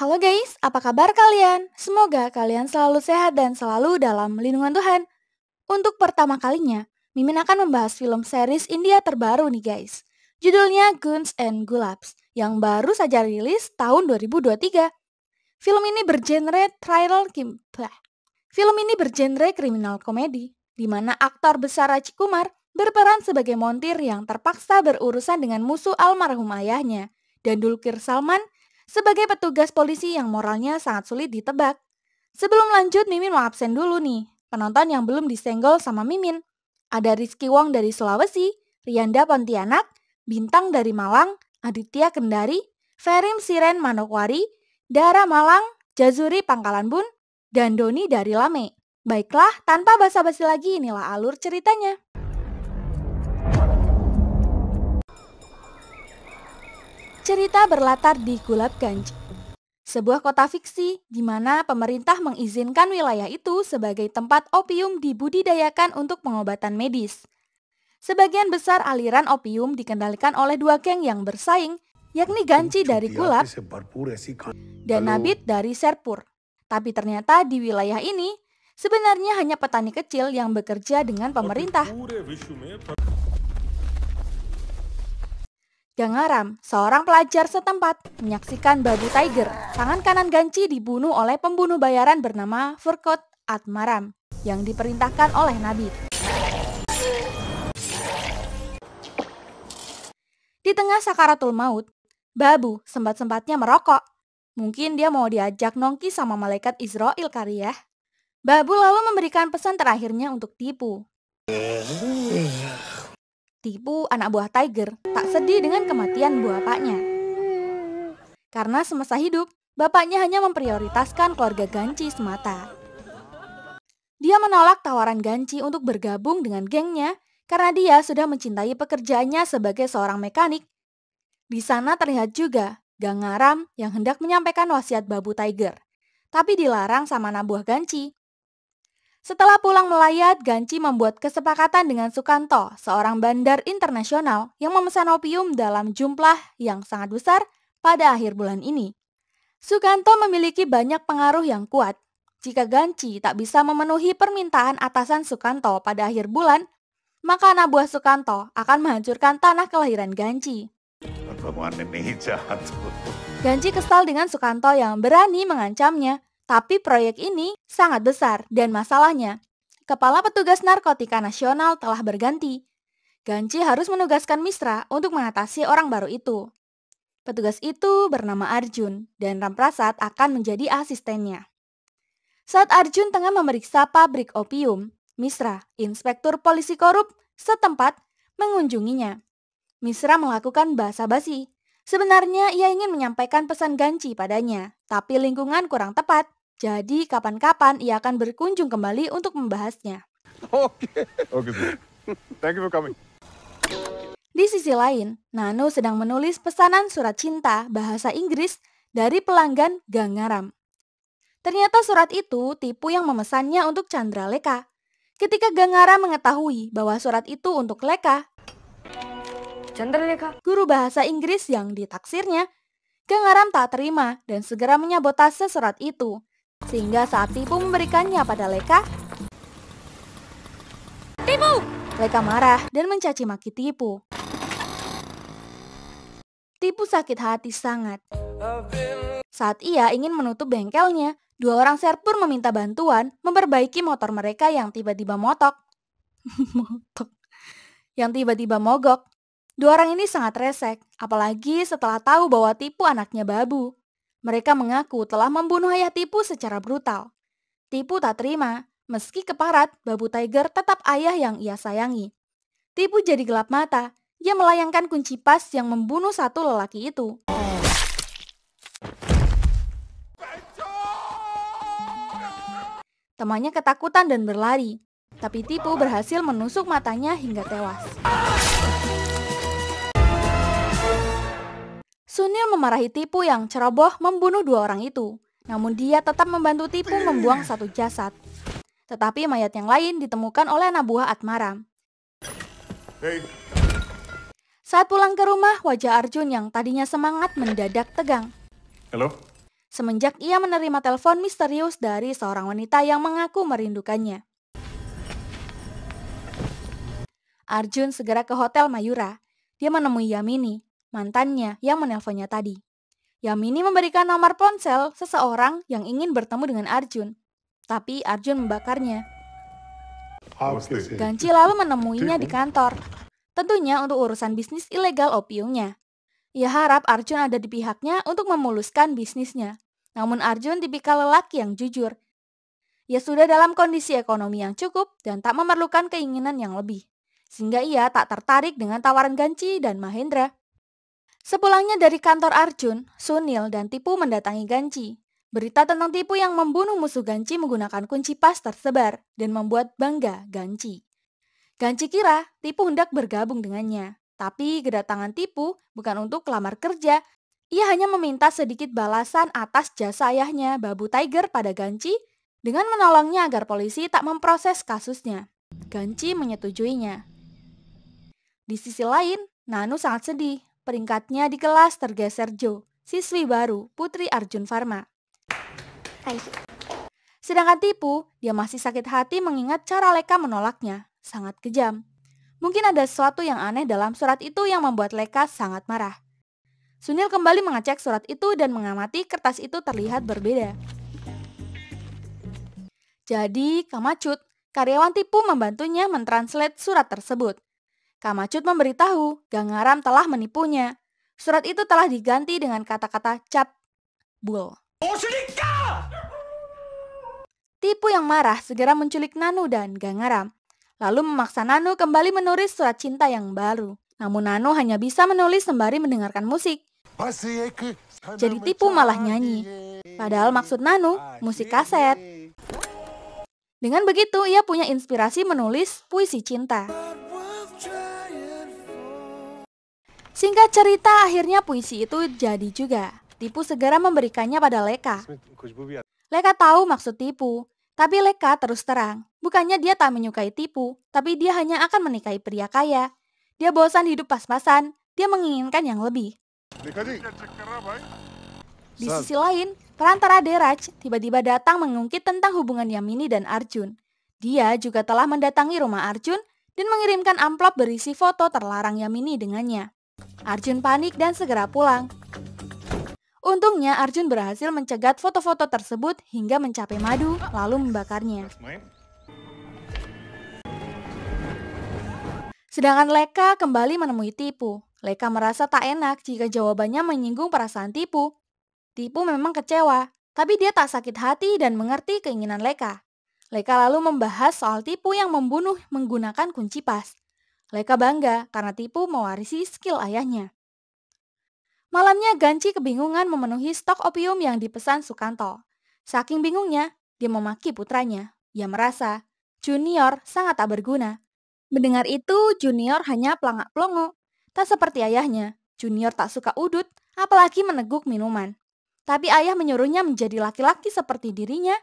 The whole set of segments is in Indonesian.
Halo guys, apa kabar kalian? Semoga kalian selalu sehat dan selalu dalam lindungan Tuhan. Untuk pertama kalinya, Mimin akan membahas film series India terbaru nih guys. Judulnya Guns and Gulabs, yang baru saja rilis tahun 2023. Film ini bergenre Film ini bergenre kriminal komedi, di mana aktor besar Raj Kumar berperan sebagai montir yang terpaksa berurusan dengan musuh almarhum ayahnya, dan Dulquer Salman sebagai petugas polisi yang moralnya sangat sulit ditebak. Sebelum lanjut, Mimin mau absen dulu nih. Penonton yang belum disenggol sama Mimin. Ada Rizky Wong dari Sulawesi, Rianda Pontianak, Bintang dari Malang, Aditya Kendari, Ferim Siren Manokwari, Dara Malang, Jazuri Pangkalan Bun, dan Doni dari Lame. Baiklah, tanpa basa-basi lagi, inilah alur ceritanya. Cerita berlatar di Gulabganj, sebuah kota fiksi di mana pemerintah mengizinkan wilayah itu sebagai tempat opium dibudidayakan untuk pengobatan medis. Sebagian besar aliran opium dikendalikan oleh dua geng yang bersaing, yakni Ganji dari Gulab dan Nabit dari Sherpur. Tapi ternyata di wilayah ini sebenarnya hanya petani kecil yang bekerja dengan pemerintah. Gangaram, seorang pelajar setempat, menyaksikan Babu Tiger, tangan kanan Ganji, dibunuh oleh pembunuh bayaran bernama Furkot Atmaram yang diperintahkan oleh Nabit. Di tengah sakaratul maut, Babu sempat-sempatnya merokok. Mungkin dia mau diajak nongki sama malaikat Israel kali ya. Babu lalu memberikan pesan terakhirnya untuk Tipu. Tipu, anak buah Tiger, tak sedih dengan kematian bapaknya. Karena semasa hidup, bapaknya hanya memprioritaskan keluarga Ganji semata. Dia menolak tawaran Ganji untuk bergabung dengan gengnya karena dia sudah mencintai pekerjaannya sebagai seorang mekanik. Di sana terlihat juga Gangaram yang hendak menyampaikan wasiat Babu Tiger, tapi dilarang sama anak buah Ganji. Setelah pulang melayat, Ganji membuat kesepakatan dengan Sukanto, seorang bandar internasional yang memesan opium dalam jumlah yang sangat besar pada akhir bulan ini. Sukanto memiliki banyak pengaruh yang kuat. Jika Ganji tak bisa memenuhi permintaan atasan Sukanto pada akhir bulan, maka anak buah Sukanto akan menghancurkan tanah kelahiran Ganji. Ganji kesal dengan Sukanto yang berani mengancamnya. Tapi proyek ini sangat besar dan masalahnya, Kepala Petugas Narkotika Nasional telah berganti. Ganji harus menugaskan Misra untuk mengatasi orang baru itu. Petugas itu bernama Arjun dan Ramprasad akan menjadi asistennya. Saat Arjun tengah memeriksa pabrik opium, Misra, inspektur polisi korup setempat, mengunjunginya. Misra melakukan basa-basi. Sebenarnya ia ingin menyampaikan pesan Ganji padanya, tapi lingkungan kurang tepat. Jadi kapan-kapan ia akan berkunjung kembali untuk membahasnya. Oke, thank you for coming. Di sisi lain, Nano sedang menulis pesanan surat cinta bahasa Inggris dari pelanggan Gangaram. Ternyata surat itu Tipu yang memesannya untuk Chandra Leka. Ketika Gangaram mengetahui bahwa surat itu untuk Leka, Chandra Leka, guru bahasa Inggris yang ditaksirnya, Gangaram tak terima dan segera menyabotase surat itu. Sehingga saat Tipu memberikannya pada Leka, Leka marah dan mencaci maki Tipu. Tipu sakit hati sangat. Saat ia ingin menutup bengkelnya, dua orang Sherpur meminta bantuan memperbaiki motor mereka yang tiba-tiba mogok. Dua orang ini sangat resek, apalagi setelah tahu bahwa Tipu anaknya Babu. Mereka mengaku telah membunuh ayah Tipu secara brutal. Tipu tak terima, meski keparat, Babu Tiger tetap ayah yang ia sayangi. Tipu jadi gelap mata, ia melayangkan kunci pas yang membunuh satu lelaki itu. Temannya ketakutan dan berlari, tapi Tipu berhasil menusuk matanya hingga tewas. Sunil memarahi Tipu yang ceroboh membunuh dua orang itu, namun dia tetap membantu Tipu membuang satu jasad. Tetapi mayat yang lain ditemukan oleh anak buah Atmaram. Saat pulang ke rumah, wajah Arjun yang tadinya semangat mendadak tegang. Hello? semenjak ia menerima telepon misterius dari seorang wanita yang mengaku merindukannya. Arjun segera ke Hotel Mayura. Dia menemui Yamini, mantannya yang menelponnya tadi. Yamini memberikan nomor ponsel seseorang yang ingin bertemu dengan Arjun. Tapi Arjun membakarnya. Ganci lalu menemuinya di kantor. Tentunya untuk urusan bisnis ilegal opiumnya. Ia harap Arjun ada di pihaknya untuk memuluskan bisnisnya. Namun Arjun tipikal lelaki yang jujur. Ia sudah dalam kondisi ekonomi yang cukup dan tak memerlukan keinginan yang lebih. Sehingga ia tak tertarik dengan tawaran Ganci dan Mahendra. Sepulangnya dari kantor Arjun, Sunil dan Tipu mendatangi Ganci. Berita tentang Tipu yang membunuh musuh Ganci menggunakan kunci pas tersebar dan membuat bangga Ganci. Ganci kira Tipu hendak bergabung dengannya. Tapi kedatangan Tipu bukan untuk lamar kerja. Ia hanya meminta sedikit balasan atas jasa ayahnya Babu Tiger pada Ganci dengan menolongnya agar polisi tak memproses kasusnya. Ganci menyetujuinya. Di sisi lain, Nanu sangat sedih. Peringkatnya di kelas tergeser Jo, siswi baru Putri Arjun Pharma. Sedangkan Tipu, dia masih sakit hati mengingat cara Leka menolaknya. Sangat kejam. Mungkin ada sesuatu yang aneh dalam surat itu yang membuat Leka sangat marah. Sunil kembali mengecek surat itu dan mengamati kertas itu terlihat berbeda. Jadi, Kamacut, karyawan Tipu membantunya mentranslate surat tersebut. Kamacut memberitahu Gangaram telah menipunya. Surat itu telah diganti dengan kata-kata cap bul. Tipu yang marah segera menculik Nanu dan Gangaram. Lalu memaksa Nanu kembali menulis surat cinta yang baru. Namun Nanu hanya bisa menulis sembari mendengarkan musik. Jadi Tipu malah nyanyi. Padahal maksud Nanu, musik kaset. Dengan begitu ia punya inspirasi menulis puisi cinta. Singkat cerita, akhirnya puisi itu jadi juga. Tipu segera memberikannya pada Leka. Leka tahu maksud Tipu, tapi Leka terus terang. Bukannya dia tak menyukai Tipu, tapi dia hanya akan menikahi pria kaya. Dia bosan hidup pas-pasan, dia menginginkan yang lebih. Di sisi lain, perantara Deraj tiba-tiba datang mengungkit tentang hubungan Yamini dan Arjun. Dia juga telah mendatangi rumah Arjun dan mengirimkan amplop berisi foto terlarang Yamini dengannya. Arjun panik dan segera pulang. Untungnya Arjun berhasil mencegat foto-foto tersebut hingga mencapai Madu lalu membakarnya. Sedangkan Leka kembali menemui Tipu. Leka merasa tak enak jika jawabannya menyinggung perasaan Tipu. Tipu memang kecewa, tapi dia tak sakit hati dan mengerti keinginan Leka. Leka lalu membahas soal Tipu yang membunuh menggunakan kunci pas. Leka bangga karena Tipu mewarisi skill ayahnya. Malamnya Ganci kebingungan memenuhi stok opium yang dipesan Sukanto. Saking bingungnya, dia memaki putranya. Ia merasa Junior sangat tak berguna. Mendengar itu, Junior hanya pelangak-pelongo. Tak seperti ayahnya, Junior tak suka udut, apalagi meneguk minuman. Tapi ayah menyuruhnya menjadi laki-laki seperti dirinya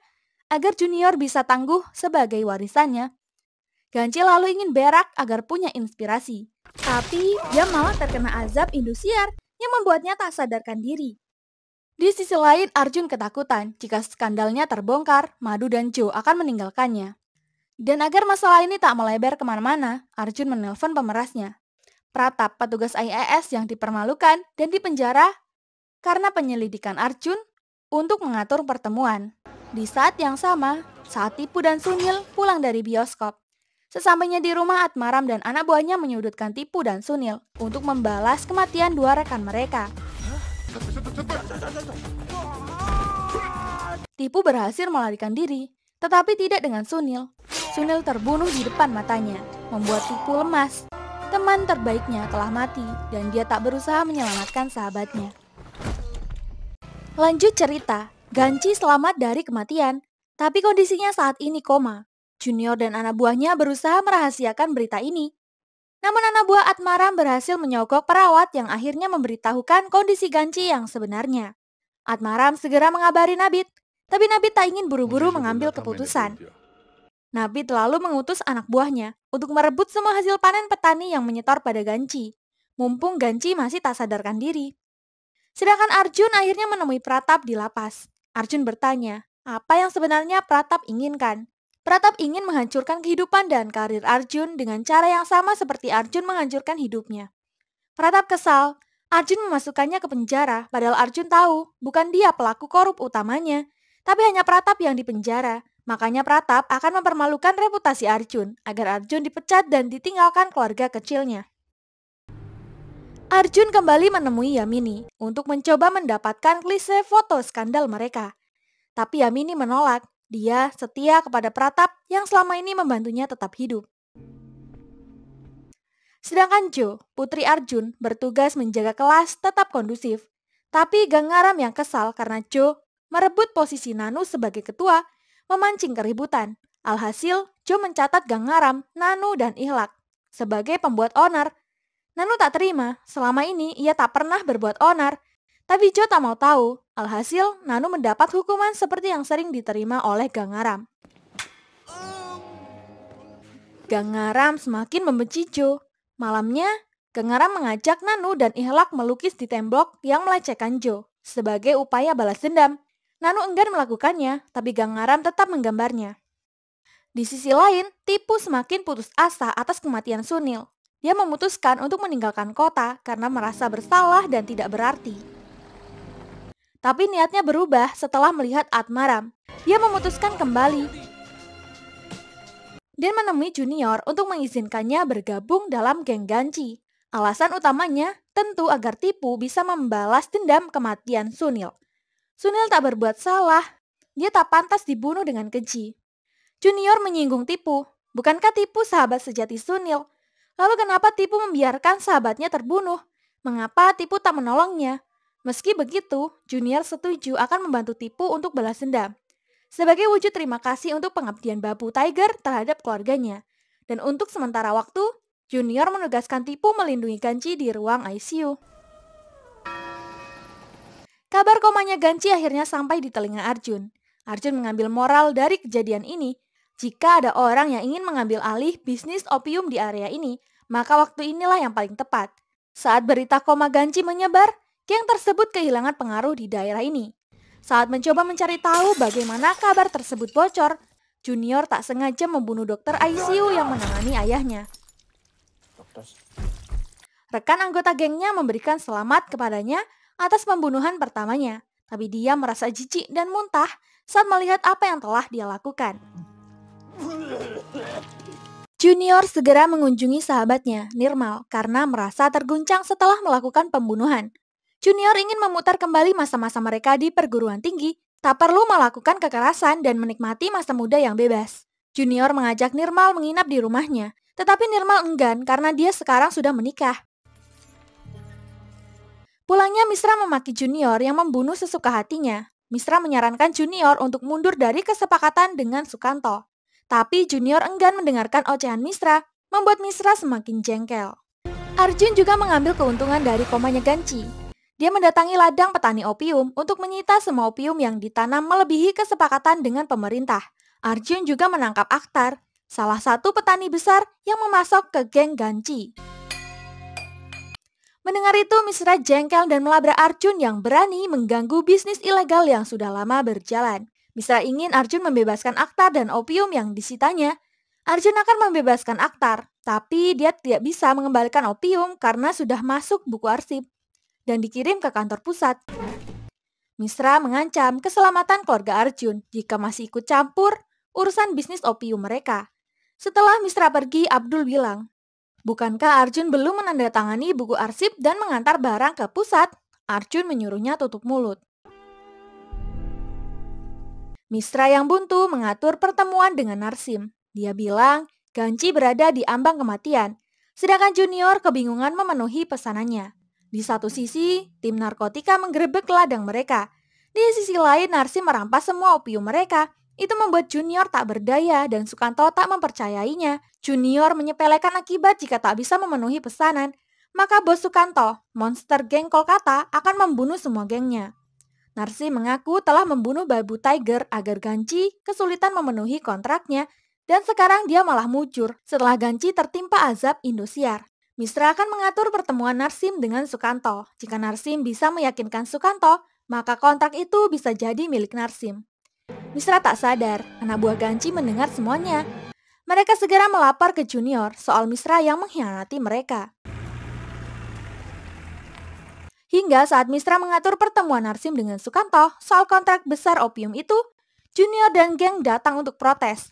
agar Junior bisa tangguh sebagai warisannya. Ganci lalu ingin berak agar punya inspirasi. Tapi dia malah terkena azab Indosiar yang membuatnya tak sadarkan diri. Di sisi lain, Arjun ketakutan jika skandalnya terbongkar, Madu dan Jo akan meninggalkannya. Dan agar masalah ini tak melebar kemana-mana, Arjun menelpon pemerasnya. Pratap, petugas IAS yang dipermalukan dan dipenjara karena penyelidikan Arjun untuk mengatur pertemuan. Di saat yang sama, saat Tipu dan Sunil pulang dari bioskop. Sesampainya di rumah, Atmaram dan anak buahnya menyudutkan Tipu dan Sunil untuk membalas kematian dua rekan mereka. Tipu berhasil melarikan diri, tetapi tidak dengan Sunil. Sunil terbunuh di depan matanya, membuat Tipu lemas. Teman terbaiknya telah mati dan dia tak berusaha menyelamatkan sahabatnya. Lanjut cerita, Ganci selamat dari kematian, tapi kondisinya saat ini koma. Junior dan anak buahnya berusaha merahasiakan berita ini. Namun anak buah Atmaram berhasil menyogok perawat yang akhirnya memberitahukan kondisi Ganci yang sebenarnya. Atmaram segera mengabari Nabit, tapi Nabit tak ingin buru-buru mengambil keputusan. Nabit lalu mengutus anak buahnya untuk merebut semua hasil panen petani yang menyetor pada Ganci, mumpung Ganci masih tak sadarkan diri. Sedangkan Arjun akhirnya menemui Pratap di lapas. Arjun bertanya, apa yang sebenarnya Pratap inginkan? Pratap ingin menghancurkan kehidupan dan karir Arjun dengan cara yang sama seperti Arjun menghancurkan hidupnya. Pratap kesal. Arjun memasukkannya ke penjara, padahal Arjun tahu bukan dia pelaku korup utamanya, tapi hanya Pratap yang dipenjara. Makanya Pratap akan mempermalukan reputasi Arjun agar Arjun dipecat dan ditinggalkan keluarga kecilnya. Arjun kembali menemui Yamini untuk mencoba mendapatkan klise foto skandal mereka. Tapi Yamini menolak. Dia setia kepada Pratap yang selama ini membantunya tetap hidup. Sedangkan Jo, putri Arjun, bertugas menjaga kelas tetap kondusif. Tapi Gangaram yang kesal karena Jo merebut posisi Nanu sebagai ketua, memancing keributan. Alhasil, Jo mencatat Gangaram, Nanu, dan Ihlak sebagai pembuat onar. Nanu tak terima, selama ini ia tak pernah berbuat onar. Tapi Jo tak mau tahu. Alhasil, Nanu mendapat hukuman seperti yang sering diterima oleh Gangaram. Gangaram semakin membenci Jo. Malamnya, Gangaram mengajak Nanu dan Ihlak melukis di tembok yang melecehkan Jo sebagai upaya balas dendam. Nanu enggan melakukannya, tapi Gangaram tetap menggambarnya. Di sisi lain, Tipu semakin putus asa atas kematian Sunil. Dia memutuskan untuk meninggalkan kota karena merasa bersalah dan tidak berarti. Tapi niatnya berubah setelah melihat Atmaram. Dia memutuskan kembali dan menemui Junior untuk mengizinkannya bergabung dalam geng Ganci. Alasan utamanya tentu agar Tipu bisa membalas dendam kematian Sunil. Sunil tak berbuat salah, dia tak pantas dibunuh dengan keji. Junior menyinggung Tipu, bukankah Tipu sahabat sejati Sunil? Lalu kenapa Tipu membiarkan sahabatnya terbunuh? Mengapa Tipu tak menolongnya? Meski begitu, Junior setuju akan membantu Tipu untuk balas dendam. Sebagai wujud terima kasih untuk pengabdian Babu Tiger terhadap keluarganya. Dan untuk sementara waktu, Junior menugaskan Tipu melindungi Ganci di ruang ICU. Kabar komanya Ganci akhirnya sampai di telinga Arjun. Arjun mengambil moral dari kejadian ini. Jika ada orang yang ingin mengambil alih bisnis opium di area ini, maka waktu inilah yang paling tepat. Saat berita koma Ganci menyebar, geng tersebut kehilangan pengaruh di daerah ini. Saat mencoba mencari tahu bagaimana kabar tersebut bocor, Junior tak sengaja membunuh dokter ICU yang menangani ayahnya. Rekan anggota gengnya memberikan selamat kepadanya atas pembunuhan pertamanya, tapi dia merasa jijik dan muntah saat melihat apa yang telah dia lakukan. Junior segera mengunjungi sahabatnya, Nirmal, karena merasa terguncang setelah melakukan pembunuhan. Junior ingin memutar kembali masa-masa mereka di perguruan tinggi, tak perlu melakukan kekerasan dan menikmati masa muda yang bebas. Junior mengajak Nirmal menginap di rumahnya, tetapi Nirmal enggan karena dia sekarang sudah menikah. Pulangnya Misra memaki Junior yang membunuh sesuka hatinya. Misra menyarankan Junior untuk mundur dari kesepakatan dengan Sukanto. Tapi Junior enggan mendengarkan ocehan Misra, membuat Misra semakin jengkel. Arjun juga mengambil keuntungan dari komanya Ganci. Dia mendatangi ladang petani opium untuk menyita semua opium yang ditanam melebihi kesepakatan dengan pemerintah. Arjun juga menangkap Akhtar, salah satu petani besar yang memasok ke geng Ganci. Mendengar itu, Misra jengkel dan melabrak Arjun yang berani mengganggu bisnis ilegal yang sudah lama berjalan. Misra ingin Arjun membebaskan Akhtar dan opium yang disitanya. Arjun akan membebaskan Akhtar, tapi dia tidak bisa mengembalikan opium karena sudah masuk buku arsip dan dikirim ke kantor pusat. Misra mengancam keselamatan keluarga Arjun jika masih ikut campur urusan bisnis opium mereka. Setelah Misra pergi, Abdul bilang, "Bukankah Arjun belum menandatangani buku arsip dan mengantar barang ke pusat?" Arjun menyuruhnya tutup mulut. Misra yang buntu mengatur pertemuan dengan Narsim. Dia bilang Ganci berada di ambang kematian, sedangkan Junior kebingungan memenuhi pesanannya. Di satu sisi, tim narkotika menggerebek ladang mereka. Di sisi lain, Narsim merampas semua opium mereka. Itu membuat Junior tak berdaya dan Sukanto tak mempercayainya. Junior menyepelekan akibat jika tak bisa memenuhi pesanan. Maka bos Sukanto, monster geng Kolkata, akan membunuh semua gengnya. Narsim mengaku telah membunuh Babu Tiger agar Ganci kesulitan memenuhi kontraknya. Dan sekarang dia malah mujur setelah Ganci tertimpa azab Indosiar. Misra akan mengatur pertemuan Narsim dengan Sukanto. Jika Narsim bisa meyakinkan Sukanto, maka kontrak itu bisa jadi milik Narsim. Misra tak sadar, anak buah Ganci mendengar semuanya. Mereka segera melapor ke Junior soal Misra yang mengkhianati mereka. Hingga saat Misra mengatur pertemuan Narsim dengan Sukanto soal kontrak besar opium itu, Junior dan geng datang untuk protes.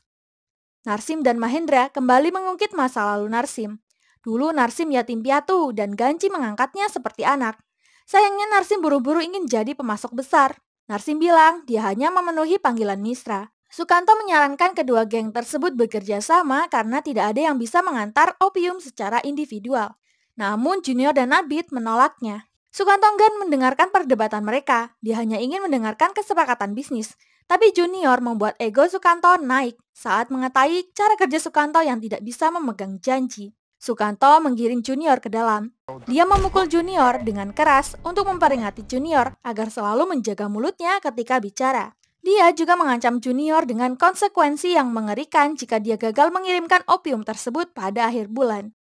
Narsim dan Mahendra kembali mengungkit masa lalu Narsim. Dulu Narsim yatim piatu dan Ganci mengangkatnya seperti anak. Sayangnya Narsim buru-buru ingin jadi pemasok besar. Narsim bilang dia hanya memenuhi panggilan Misra. Sukanto menyarankan kedua geng tersebut bekerja sama karena tidak ada yang bisa mengantar opium secara individual. Namun Junior dan Nabit menolaknya. Sukanto enggan mendengarkan perdebatan mereka, dia hanya ingin mendengarkan kesepakatan bisnis. Tapi Junior membuat ego Sukanto naik saat mengetahui cara kerja Sukanto yang tidak bisa memegang janji. Sukanto menggiring Junior ke dalam. Dia memukul Junior dengan keras untuk memperingati Junior agar selalu menjaga mulutnya ketika bicara. Dia juga mengancam Junior dengan konsekuensi yang mengerikan jika dia gagal mengirimkan opium tersebut pada akhir bulan.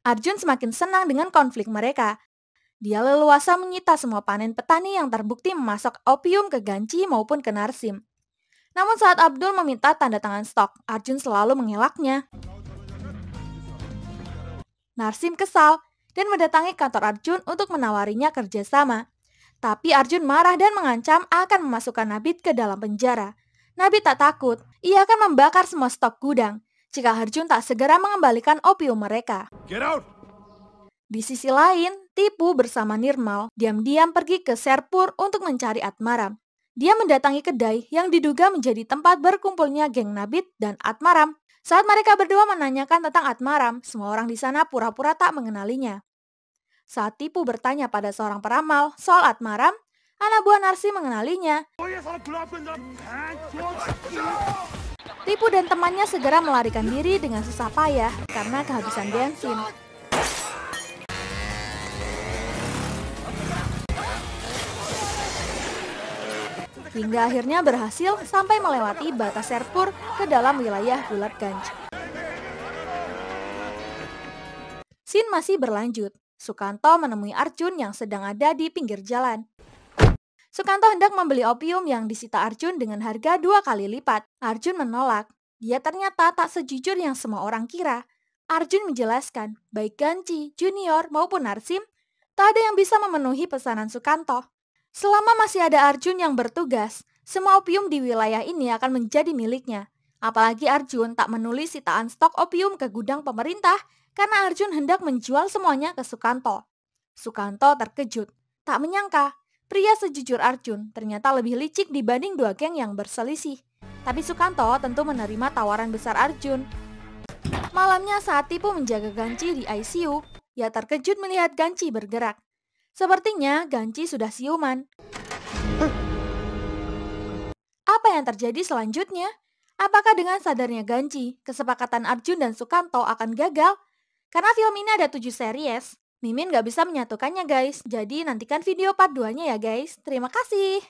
Arjun semakin senang dengan konflik mereka. Dia leluasa menyita semua panen petani yang terbukti memasok opium ke Ganci maupun ke Narsim. Namun saat Abdul meminta tanda tangan stok, Arjun selalu mengelaknya. Narsim kesal dan mendatangi kantor Arjun untuk menawarinya kerjasama. Tapi Arjun marah dan mengancam akan memasukkan Nabit ke dalam penjara. Nabit tak takut, ia akan membakar semua stok gudang jika Arjun tak segera mengembalikan opium mereka. Get out! Di sisi lain, Tipu bersama Nirmal diam-diam pergi ke Sherpur untuk mencari Atmaram. Dia mendatangi kedai yang diduga menjadi tempat berkumpulnya geng Nabit dan Atmaram. Saat mereka berdua menanyakan tentang Atmaram, semua orang di sana pura-pura tak mengenalinya. Saat Tipu bertanya pada seorang peramal soal Atmaram, anak buah Narsim mengenalinya. Tipu dan temannya segera melarikan diri dengan susah payah karena kehabisan bensin. Hingga akhirnya berhasil sampai melewati batas Sherpur ke dalam wilayah Gulatganj. Scene masih berlanjut. Sukanto menemui Arjun yang sedang ada di pinggir jalan. Sukanto hendak membeli opium yang disita Arjun dengan harga 2 kali lipat. Arjun menolak. Dia ternyata tak sejujur yang semua orang kira. Arjun menjelaskan, baik Ganci, Junior maupun Narsim, tak ada yang bisa memenuhi pesanan Sukanto. Selama masih ada Arjun yang bertugas, semua opium di wilayah ini akan menjadi miliknya. Apalagi Arjun tak menulis sitaan stok opium ke gudang pemerintah karena Arjun hendak menjual semuanya ke Sukanto. Sukanto terkejut, tak menyangka pria sejujur Arjun ternyata lebih licik dibanding dua geng yang berselisih. Tapi Sukanto tentu menerima tawaran besar Arjun. Malamnya saat Tipu menjaga Ganci di ICU, ia terkejut melihat Ganci bergerak. Sepertinya Ganci sudah siuman. Apa yang terjadi selanjutnya? Apakah dengan sadarnya Ganci, kesepakatan Arjun dan Sukanto akan gagal? Karena film ini ada 7 series, Mimin gak bisa menyatukannya guys. Jadi nantikan video part 2-nya ya guys. Terima kasih.